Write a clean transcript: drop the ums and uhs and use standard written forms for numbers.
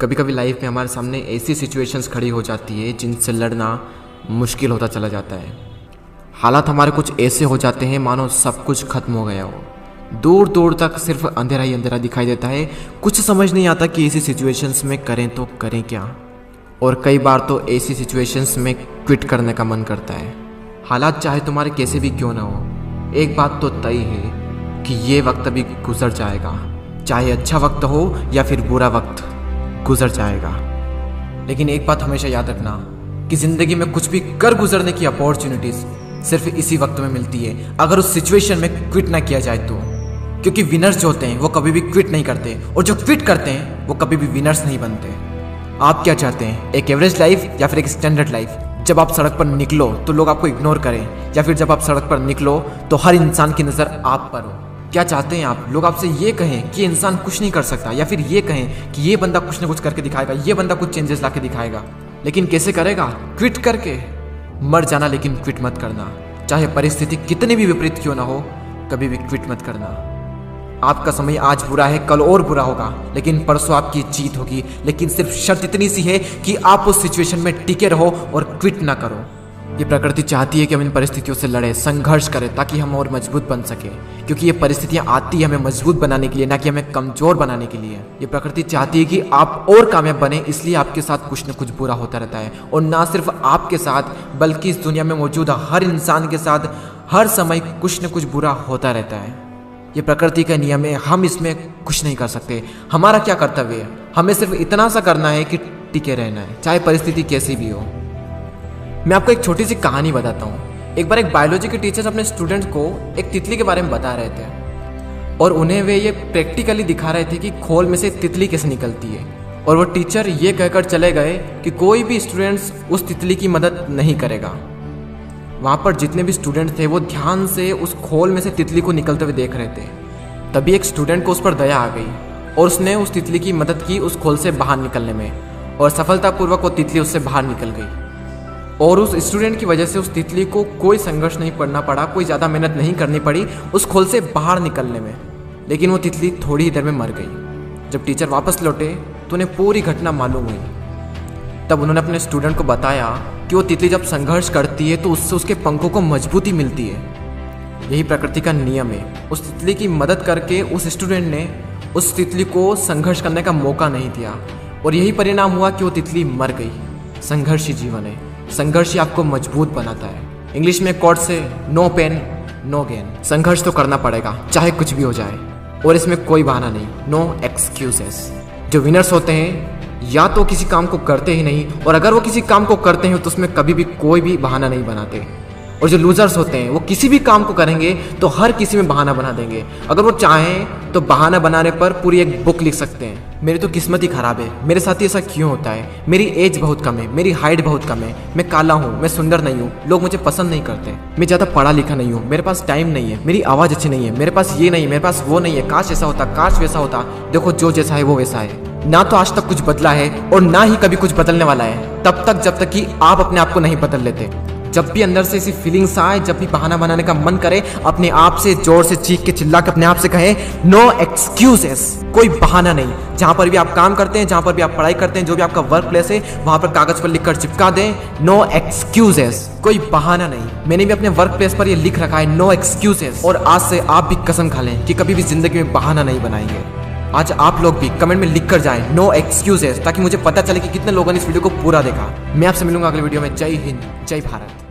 कभी कभी लाइफ में हमारे सामने ऐसी सिचुएशंस खड़ी हो जाती है जिनसे लड़ना मुश्किल होता चला जाता है। हालात हमारे कुछ ऐसे हो जाते हैं मानो सब कुछ खत्म हो गया हो। दूर दूर तक सिर्फ अंधेरा ही अंधेरा दिखाई देता है। कुछ समझ नहीं आता कि ऐसी सिचुएशंस में करें तो करें क्या। और कई बार तो ऐसी सिचुएशंस में क्विट करने का मन करता है। हालात चाहे तुम्हारे कैसे भी क्यों ना हो, एक बात तो तय है कि ये वक्त अभी गुजर जाएगा। चाहे अच्छा वक्त हो या फिर बुरा वक्त, गुजर जाएगा। लेकिन एक बात हमेशा याद रखना कि ज़िंदगी में कुछ भी कर गुजरने की अपॉर्चुनिटीज़ सिर्फ इसी वक्त में मिलती है, अगर उस सिचुएशन में क्विट ना किया जाए तो। क्योंकि विनर्स जो होते हैं वो कभी भी क्विट नहीं करते, और जो क्विट करते हैं वो कभी भी विनर्स नहीं बनते। आप क्या चाहते हैं, एक एवरेज लाइफ या फिर एक स्टैंडर्ड लाइफ? जब आप सड़क पर निकलो तो लोग आपको इग्नोर करें, या फिर जब आप सड़क पर निकलो तो हर इंसान की नज़र आप पर हो? क्या चाहते हैं आप? लोग आपसे ये कहें कि इंसान कुछ नहीं कर सकता, या फिर ये कहें कि ये बंदा कुछ ना कुछ करके दिखाएगा, ये बंदा कुछ चेंजेस ला के दिखाएगा। लेकिन कैसे करेगा? क्विट करके। मर जाना, लेकिन क्विट मत करना। चाहे परिस्थिति कितनी भी विपरीत क्यों ना हो, कभी भी क्विट मत करना। आपका समय आज बुरा है, कल और बुरा होगा, लेकिन परसों आपकी जीत होगी। लेकिन सिर्फ शर्त इतनी सी है कि आप उस सिचुएशन में टिके रहो और क्विट ना करो। ये प्रकृति चाहती है कि हम इन परिस्थितियों से लड़ें, संघर्ष करें, ताकि हम और मजबूत बन सके। क्योंकि ये परिस्थितियाँ आती है हमें मजबूत बनाने के लिए, ना कि हमें कमजोर बनाने के लिए। ये प्रकृति चाहती है कि आप और कामयाब बने, इसलिए आपके साथ कुछ न कुछ बुरा होता रहता है। और ना सिर्फ आपके साथ, बल्कि इस दुनिया में मौजूद हर इंसान के साथ हर समय कुछ न कुछ बुरा होता रहता है। ये प्रकृति का नियम है, हम इसमें कुछ नहीं कर सकते। हमारा क्या कर्तव्य है? हमें सिर्फ इतना सा करना है कि टिके रहना है, चाहे परिस्थिति कैसी भी हो। मैं आपको एक छोटी सी कहानी बताता हूँ। एक बार एक बायोलॉजी के टीचर अपने स्टूडेंट्स को एक तितली के बारे में बता रहे थे, और उन्हें वे ये प्रैक्टिकली दिखा रहे थे कि खोल में से तितली कैसे निकलती है। और वो टीचर ये कहकर चले गए कि कोई भी स्टूडेंट्स उस तितली की मदद नहीं करेगा। वहाँ पर जितने भी स्टूडेंट थे वो ध्यान से उस खोल में से तितली को निकलते हुए देख रहे थे। तभी एक स्टूडेंट को उस पर दया आ गई, और उसने उस तितली की मदद की उस खोल से बाहर निकलने में, और सफलतापूर्वक वो तितली उससे बाहर निकल गई। और उस स्टूडेंट की वजह से उस तितली को कोई संघर्ष नहीं करना पड़ा, कोई ज़्यादा मेहनत नहीं करनी पड़ी उस खोल से बाहर निकलने में। लेकिन वो तितली थोड़ी ही देर में मर गई। जब टीचर वापस लौटे तो उन्हें पूरी घटना मालूम हुई। तब उन्होंने अपने स्टूडेंट को बताया कि वो तितली जब संघर्ष करती है तो उससे उसके पंखों को मजबूती मिलती है। यही प्रकृति का नियम है। उस तितली की मदद करके उस स्टूडेंट ने उस तितली को संघर्ष करने का मौका नहीं दिया, और यही परिणाम हुआ कि वो तितली मर गई। संघर्ष ही जीवन है, संघर्ष ही आपको मजबूत बनाता है। इंग्लिश में कोट से नो पेन नो गेन। संघर्ष तो करना पड़ेगा, चाहे कुछ भी हो जाए, और इसमें कोई बहाना नहीं, नो एक्सक्यूजेस। जो विनर्स होते हैं या तो किसी काम को करते ही नहीं, और अगर वो किसी काम को करते हैं तो उसमें कभी भी कोई भी बहाना नहीं बनाते। और जो लूजर्स होते हैं वो किसी भी काम को करेंगे तो हर किसी में बहाना बना देंगे। अगर वो चाहें तो बहाना बनाने पर पूरी एक बुक लिख सकते हैं। मेरी तो किस्मत ही खराब है, मेरे साथ ही ऐसा क्यों होता है, मेरी एज बहुत कम है, मेरी हाइट बहुत कम है, मैं काला हूँ, मैं सुंदर नहीं हूँ, लोग मुझे पसंद नहीं करते, मैं ज़्यादा पढ़ा लिखा नहीं हूँ, मेरे पास टाइम नहीं है, मेरी आवाज़ अच्छी नहीं है, मेरे पास ये नहीं है, मेरे पास वो नहीं है, काश ऐसा होता, काश वैसा होता। देखो, जो जैसा है वो वैसा है। ना तो आज तक कुछ बदला है और ना ही कभी कुछ बदलने वाला है, तब तक जब तक कि आप अपने आप को नहीं बदल लेते। जब भी अंदर से ऐसी फीलिंग्स आए, जब भी बहाना बनाने का मन करे, अपने आप से जोर से चीख के चिल्ला के अपने आप से कहें नो एक्सक्यूजेस। कोई बहाना नहीं। जहां पर भी आप काम करते हैं, जहां पर भी आप पढ़ाई करते हैं, जो भी आपका वर्क प्लेस है, वहां पर कागज पर लिखकर चिपका दें नो एक्सक्यूजेस। कोई बहाना नहीं। मैंने भी अपने वर्क प्लेस पर ये लिख रखा है नो एक्सक्यूजेस, और आज से आप भी कसम खा लें कि कभी भी जिंदगी में बहाना नहीं बनाएंगे। आज आप लोग भी कमेंट में लिख कर जाएं नो एक्सक्यूजेस, ताकि मुझे पता चले कि कितने लोगों ने इस वीडियो को पूरा देखा। मैं आपसे मिलूंगा अगले वीडियो में। जय हिंद, जय भारत।